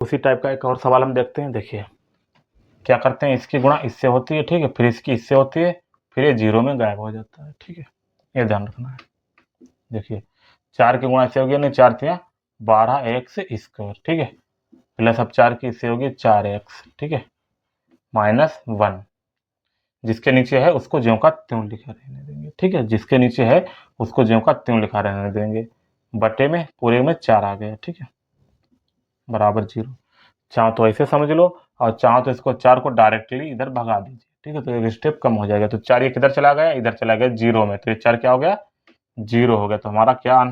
उसी टाइप का एक और सवाल हम देखते हैं। देखिए क्या करते हैं, इसकी गुणा इससे होती है, ठीक है, फिर इसकी इससे होती है, फिर ये जीरो में गायब हो जाता है, ठीक है, ये ध्यान रखना है। देखिए 4 की गुणा इससे हो गया, नहीं 4 तिया 12 एक्स स्क्वायर, ठीक है, प्लस अब 4 की इससे होगी 4x, ठीक है, -1, जिसके नीचे है उसको ज्यों का त्यों लिखा रहने देंगे, ठीक है, जिसके नीचे है उसको ज्यों का त्यों लिखा रहने देंगे, बटे में पूरे में 4 आ गया, ठीक है, बराबर 0। चाहो तो ऐसे समझ लो, और चाहो तो इसको 4 को डायरेक्टली इधर भगा दीजिए, ठीक है, तो एक स्टेप कम हो जाएगा। तो 4 ये किधर चला गया, इधर चला गया 0 में, तो ये 4 क्या हो गया, 0 हो गया। तो हमारा क्या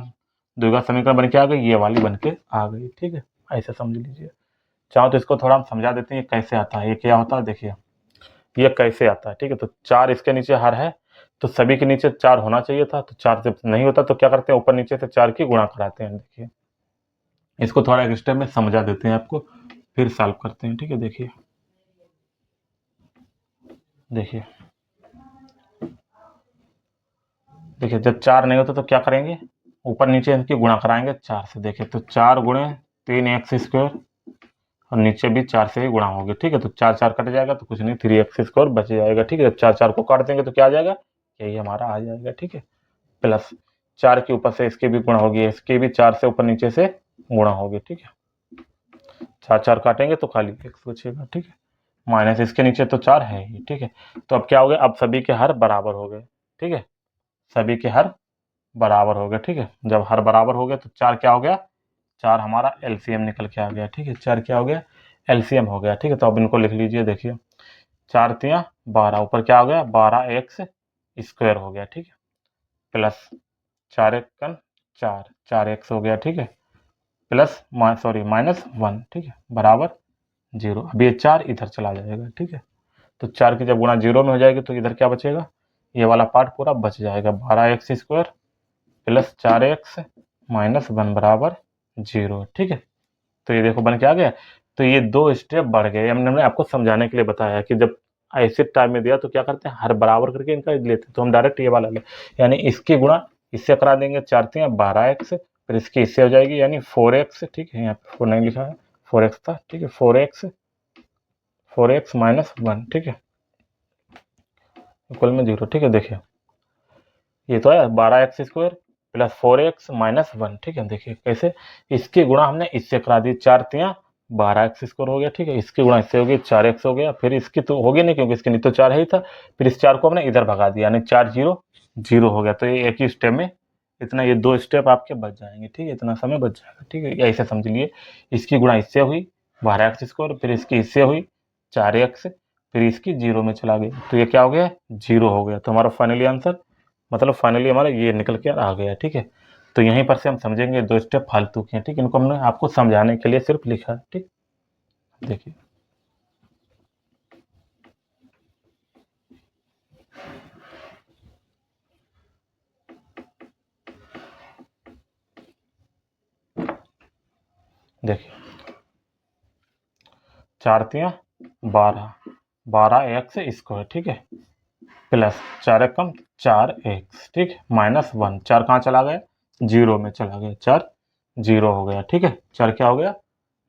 द्विघात समीकरण बन के आ गई, ये वाली बन के आ गई, ठीक है, ऐसे समझ लीजिए। चाहो तो इसको थोड़ा हम समझा देते हैं, ये कैसे आता है, ये क्या होता है, देखिए ये कैसे आता है, ठीक है। तो 4 इसके नीचे हर है, तो सभी के नीचे 4 होना चाहिए था, तो 4 जब नहीं होता तो क्या करते हैं, ऊपर नीचे से 4 की गुणा कराते हैं। देखिए इसको थोड़ा एक स्टेप में समझा देते हैं आपको, फिर सॉल्व करते हैं, ठीक है। देखिए देखिए देखिए जब 4 नहीं होता तो क्या करेंगे, ऊपर नीचे इनकी गुणा कराएंगे 4 से। देखिए तो 4 गुणे 3x² और नीचे भी 4 से ही गुणा होगी, ठीक है, तो 4 4 कट जाएगा तो कुछ नहीं, 3x² बच जाएगा, ठीक है। जब 4 4 को काट देंगे तो क्या आ जाएगा, यही हमारा आ जाएगा, ठीक है, प्लस 4 के ऊपर से इसकी भी गुणा होगी, इसकी भी 4 से ऊपर नीचे से गुणा होगी, ठीक है, 4 4 काटेंगे तो खाली x बचेगा, ठीक है, माइनस इसके नीचे तो 4 है ही, ठीक है। तो अब क्या हो गया, अब सभी के हर बराबर हो गए, ठीक है, सभी के हर बराबर हो गए, ठीक है। जब हर बराबर हो गए तो 4 क्या हो गया, 4 हमारा एलसीएम निकल के आ गया, ठीक है, 4 क्या हो गया, एलसीएम हो गया, ठीक है। तो अब इनको लिख लीजिए। देखिए 4 तिया 12, ऊपर क्या हो गया, 12x² हो गया, ठीक है, प्लस 4 एक कन 4, 4x हो गया, ठीक है, प्लस सॉरी -1, ठीक है, बराबर 0। अब ये 4 इधर चला जाएगा, ठीक है, तो 4 की जब गुणा 0 में हो जाएगी तो इधर क्या बचेगा, ये वाला पार्ट पूरा बच जाएगा, 12x² प्लस 4x -1 बराबर 0, ठीक है। तो ये देखो बन के आ गया। तो ये 2 स्टेप बढ़ गए, हमने आपको समझाने के लिए बताया कि जब ऐसे टाइम में दिया तो क्या करते हैं, हर बराबर करके इनका लेते हैं, तो हम डायरेक्ट ये वाला ले, यानी इसकी गुणा इससे करा देंगे, 4 तिया 12x, फिर इसकी इससे हो जाएगी यानी 4x, ठीक है, यहाँ पे 4 नहीं लिखा है, 4x था, ठीक है, 4x -1, ठीक है, इक्वल में 0, ठीक है। देखिए ये तो है 12x² प्लस 4x -1, ठीक है। देखिए कैसे, इसकी गुणा हमने इससे करा दी, 4 तिया 12x² हो गया, ठीक है, इसकी गुणा इससे हो गई 4x हो गया, फिर इसकी तो होगी नहीं क्योंकि इसके नहीं तो 4 है ही था, फिर इस 4 को हमने इधर भगा दिया यानी 4 0 0 हो गया। तो ये एक ही स्टेप में इतना, ये 2 स्टेप आपके बच जाएंगे, ठीक है, इतना समय बच जाएगा, ठीक है, ऐसे समझ लिए। इसकी गुणा इससे हुई 12x², फिर इसकी इससे हुई 4x, फिर इसकी 0 में चला गया, तो ये क्या हो गया, 0 हो गया। तो हमारा फाइनली आंसर, मतलब फाइनली हमारा ये निकल के आ गया, ठीक है। तो यहीं पर से हम समझेंगे 2 स्टेप फालतू के हैं, ठीक है, इनको हमने आपको समझाने के लिए सिर्फ लिखा है, ठीक। देखिए देखिए 4 तिया 12x², ठीक है, प्लस 4 एकम 4x, ठीक है, -1, 4 कहाँ चला गया, 0 में चला गया, 4 0 हो गया, ठीक है, 4 क्या हो गया,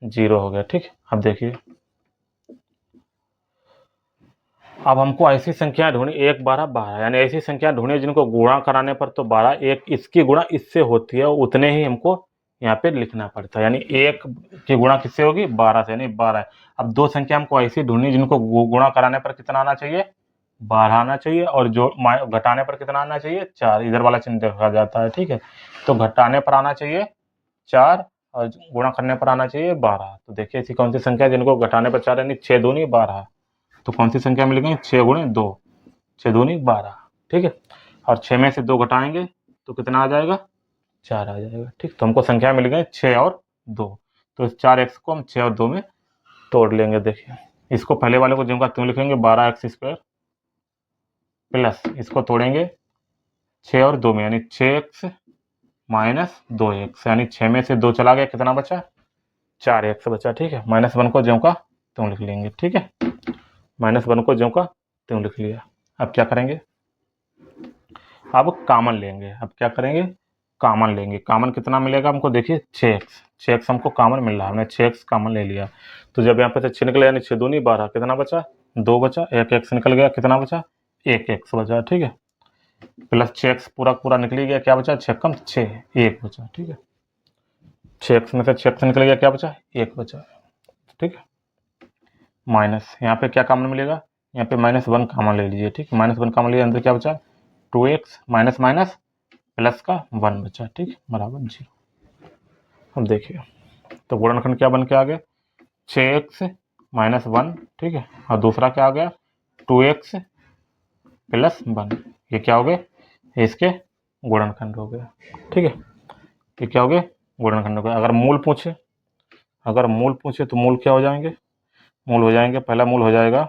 0 हो गया, ठीक है। अब देखिए अब हमको ऐसी संख्या ढूंढनी, 1 12 12, यानी ऐसी संख्या ढूंढनी जिनको गुणा कराने पर तो 12, एक इसकी गुणा इससे होती है, उतने ही हमको यहाँ पे लिखना पड़ता है, यानी 1 की गुणा किससे होगी, 12 से, यानी 12 है। अब 2 संख्या हमको ऐसी ढूंढनी जिनको गुणा कराने पर कितना आना चाहिए, 12 आना चाहिए, और जो घटाने पर कितना आना चाहिए, 4, इधर वाला चिन्ह देखा जाता है, ठीक है। तो घटाने पर आना चाहिए 4 और गुणा करने पर आना चाहिए 12। तो देखिए ऐसी कौन सी संख्या है जिनको घटाने पर 4, यानी 6 दूनी 12, तो कौन सी संख्या मिल गई, 6 गुणे 2, 6 दूनी 12, ठीक है, और 6 में से 2 घटाएंगे तो कितना आ जाएगा, 4 आ जाएगा, ठीक। तो हमको संख्या मिल गई 6 और 2, तो इस 4x को हम 6 और 2 में तोड़ लेंगे। देखिए इसको पहले वाले को जिनका त्यों लिखेंगे 12x² प्लस इसको तोड़ेंगे 6 और 2 में, यानी 6x -2x, यानी 6 में से 2 चला गया, कितना बचा, 4x बचा, ठीक है। -1 को ज्यों का त्यों लिख लेंगे, ठीक है, -1 को ज्यों का त्यों लिख लिया। अब क्या करेंगे, अब कॉमन लेंगे, अब क्या करेंगे, कॉमन लेंगे। कॉमन कितना मिलेगा हमको, देखिए 6x, 6x हमको कॉमन मिल रहा है, हमने 6x कॉमन ले लिया। तो जब यहाँ पे से 6 निकले यानी 6 दूनी 12, कितना बचा 2 बचा, एक x निकल गया, कितना बचा 1x बचा, ठीक है। प्लस 6x पूरा पूरा निकल गया, क्या बचा 6 कम 6, 1 बचा, ठीक है। 6x में से 6x निकल गया, क्या बचा 1 बचा, ठीक है। माइनस यहाँ पे क्या कॉमन मिलेगा, यहाँ पे -1 कॉमन ले लीजिए, ठीक है। -1 कॉमन लिया, अंदर क्या बचा 2x, माइनस माइनस प्लस का 1 बचा, ठीक है, बराबर 0। अब देखिए तो गुणनखंड क्या बन के आ गया 6x -1, ठीक है, और दूसरा क्या आ गया 2x + 1, ये क्या हो गए, इसके गुणनखंड हो गया, ठीक है। ये क्या हो गया गुणनखंड हो गया। अगर मूल पूछे तो मूल क्या हो जाएंगे, मूल हो जाएंगे, पहला मूल हो जाएगा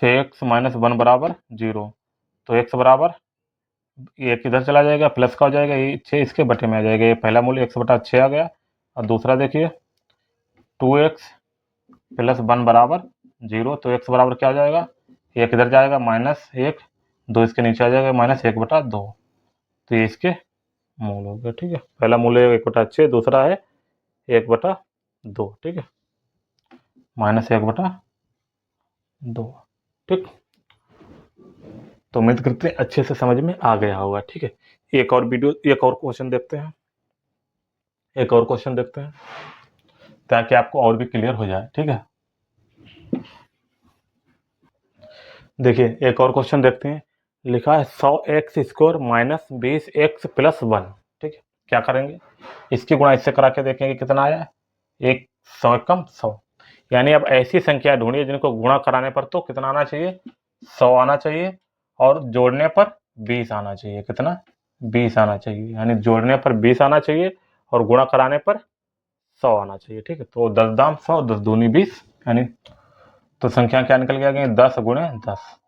6x -1 बराबर 0, तो x बराबर ये किधर चला जाएगा, प्लस का हो जाएगा, ये 6 इसके बटे में आ जाएगा, ये पहला मूल्य x/6 आ गया। और दूसरा देखिए 2x + 1 बराबर 0, तो x बराबर क्या हो जाएगा, ये किधर जाएगा -1, 2 इसके नीचे आ जाएगा -1/2, तो ये इसके मूल हो गए, ठीक है। पहला मूल्य 1/6, दूसरा है 1/2, ठीक है, -1/2, ठीक। तो उम्मीद करते हैं अच्छे से समझ में आ गया होगा, ठीक है। एक और क्वेश्चन देखते हैं, ताकि आपको और भी क्लियर हो जाए, ठीक है। देखिए एक और क्वेश्चन देखते हैं, लिखा है 100x² - 20x + 1, ठीक है। क्या करेंगे, इसकी गुणा इससे करा के देखेंगे कितना आया, 100 कम 100, यानी अब ऐसी संख्या ढूंढिए जिनको गुणा कराने पर तो कितना आना चाहिए 100 आना चाहिए, और जोड़ने पर 20 आना चाहिए, कितना 20 आना चाहिए, यानी जोड़ने पर 20 आना चाहिए और गुणा कराने पर 100 आना चाहिए, ठीक है। तो 10 दाम 100, 10 दूनी 20, यानी तो संख्या क्या निकल के आ गई 10 गुणे 10,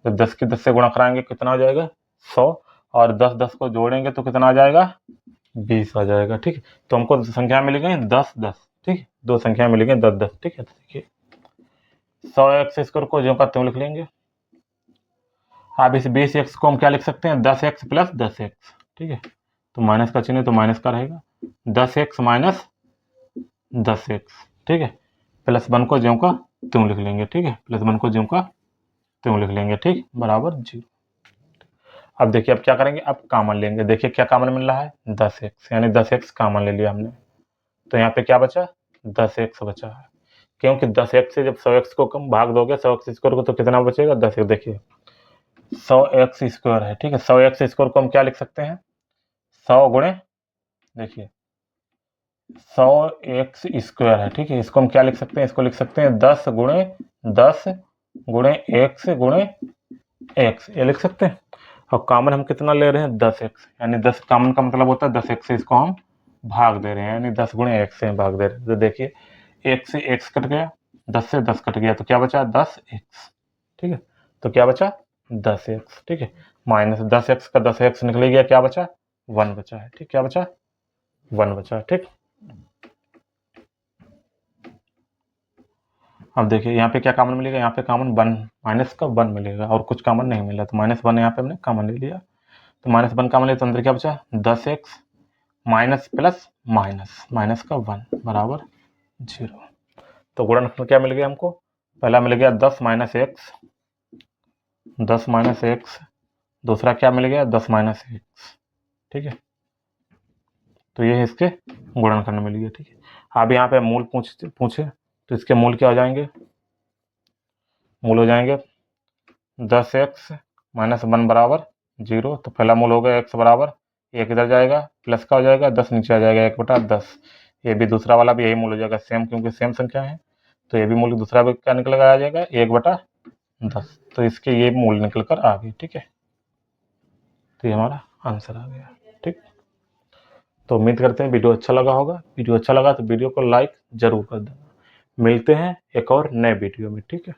तो 10 की 10 से गुणा कराएंगे कितना हो जाएगा 100, और 10 10 को जोड़ेंगे तो कितना आ जाएगा 20 आ जाएगा, ठीक है। तो हमको संख्या मिल गई 10 10, ठीक है, दो संख्या मिल गई 10 10, ठीक है। तो देखिए 100x² को जो का त्यों लिख लेंगे। अब इस 20x को हम क्या लिख सकते हैं 10x + 10x, ठीक है, तो माइनस का चिन्ह तो माइनस का रहेगा, 10x - 10x, ठीक है, +1 को ज्यों का त्यों लिख लेंगे, ठीक है, +1 को ज्यों का त्यों लिख लेंगे, ठीक, बराबर 0। अब देखिए अब क्या करेंगे, अब कॉमन लेंगे, देखिए क्या कॉमन मिल रहा है 10x, यानी 10x कॉमन ले लिया हमने, तो यहाँ पे क्या बचा 10x बचा है, क्योंकि 10x से जब 100x को कम भाग दोगे 100x² को तो कितना बचेगा 10x, देखिए 100x² है, ठीक है। 100x² को हम क्या लिख सकते हैं 100 गुणे, देखिए 100x² है, ठीक है, इसको हम क्या लिख सकते हैं, इसको लिख सकते हैं 10 गुणे 10 गुणे x गुणे x, ये लिख सकते हैं। और कॉमन हम कितना ले रहे हैं 10x, यानी 10 कॉमन का मतलब होता है 10x से इसको हम भाग दे रहे हैं, यानी 10 गुणे x से भाग दे रहे हैं। तो देखिए 1 से x कट गया, 10 से 10 कट गया, तो क्या बचा 10x, ठीक है, तो क्या बचा 10x, ठीक है, माइनस 10x का 10x निकल गया, क्या बचा 1 बचा है, ठीक, क्या बचा 1 बचा है, ठीक। अब देखिए यहाँ पे क्या कॉमन मिलेगा, यहाँ पे कॉमन 1 -1 मिलेगा, और कुछ कॉमन नहीं मिला, तो -1 यहाँ पे हमने कॉमन ले लिया, तो -1 कॉमन लिया तो अंदर क्या बचा 10x minus plus minus minus का 1 बराबर 0। तो गुणनखंड क्या मिल गया हमको, पहला मिल गया 10 - x, 10 - x, दूसरा क्या मिल गया 10 - x, ठीक है, तो ये इसके गुणनखंड मिल गया, ठीक है। अब यहाँ पे मूल पूछे तो इसके मूल क्या हो जाएंगे, मूल हो जाएंगे 10x - 1 बराबर 0, तो पहला मूल हो गया x बराबर, एक इधर जाएगा प्लस का हो जाएगा 10 नीचे आ जाएगा 1/10, ये भी दूसरा वाला भी यही मूल हो जाएगा सेम, क्योंकि सेम संख्या है, तो ये भी मूल दूसरा भी क्या निकल कर आ जाएगा 1/10, तो इसके ये मूल निकल कर आ गए, ठीक है, तो ये हमारा आंसर आ गया, ठीक। तो उम्मीद करते हैं वीडियो अच्छा लगा होगा, वीडियो अच्छा लगा तो वीडियो को लाइक जरूर कर देना। मिलते हैं एक और नए वीडियो में, ठीक है।